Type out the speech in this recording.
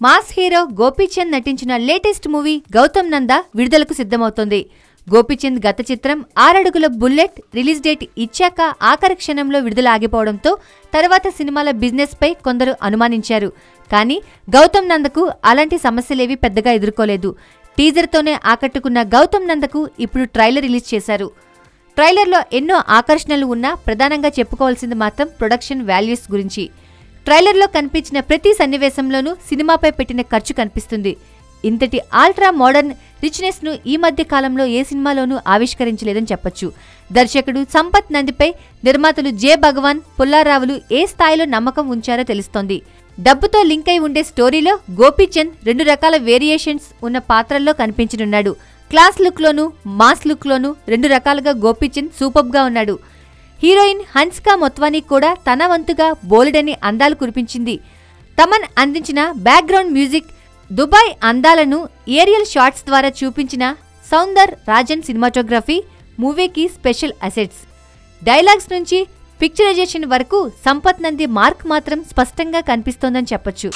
Mass hero Gopichand నటించిన latest movie Gautam నంద విడుదలకు సిద్ధమవుతోంది. గోపీచంద్ గత చిత్రం 6 అడుగుల బుల్లెట్ రిలీజ్ డేట్ ఇచ్చాక ఆఖరి క్షణంలో విడుదల ఆగిపోవడంతో తర్వాత సినిమాల బిజినెస్ పై కొందరు అనుమానించారు. కానీ గౌతమ్ నందకు అలాంటి సమస్యలేవీ పెద్దగా ఎదుర్కోలేదు. టీజర్తోనే ఆకట్టుకున్న గౌతమ్ నందకు ఇప్పుడు ట్రైలర్ రిలీజ్ చేశారు. ట్రైలర్లో ఎన్నో ఆకర్షణలు ఉన్నా ప్రధానంగా చెప్పుకోవాల్సింది మాత్రం ప్రొడక్షన్ వాల్యూస్ గురించి. ట్రైలర్లో కనిపించిన ప్రతి సన్నివేశంలోనూ సినిమాపై పెట్టిన ఖర్చు కనిపిస్తుంది. ఇంతటి ఆల్ట్రా మోడర్న్ రిచ్నెస్ ను ఈ మధ్య కాలంలో ఏ సినిమాలోనూ ఆవిష్కరించలేదని చెప్పొచ్చు. దర్శకుడు సంపత్ నందిపై నిర్మాతలు జె భగవాన్, పుల్లారావులు ఏ స్థాయిలో నమ్మకం ఉంచారో తెలుస్తోంది. డబ్బుతో లింక్ అయి ఉండే స్టోరీలో గోపీచంద్ 2 రకాల వేరియేషన్స్ ఉన్న పాత్రల్లో కనిపించనున్నాడు. క్లాస్ లుక్ లోనూ మాస్ లుక్ లోనూ 2 రకాలుగా గోపీచంద్ సూపర్బ్ గా ఉన్నాడు. హీరోయిన్ హన్సికా మొత్వానీ కూడా తన వంతుగా బోలెడని అందాలు కురిపించింది. తమన్ అందించిన బ్యాక్గ్రౌండ్ మ్యూజిక్, దుబాయ్ అందాలను ఏరియల్ షాట్స్ ద్వారా చూపించిన సౌందర్ రాజన్ సినిమాటోగ్రఫీ మూవీకి స్పెషల్ అసెట్స్. డైలాగ్స్ నుంచి పిక్చరైజేషన్ వరకు సంపత్ నంది మార్క్ మాత్రం స్పష్టంగా కనిపిస్తోందని చెప్పొచ్చు.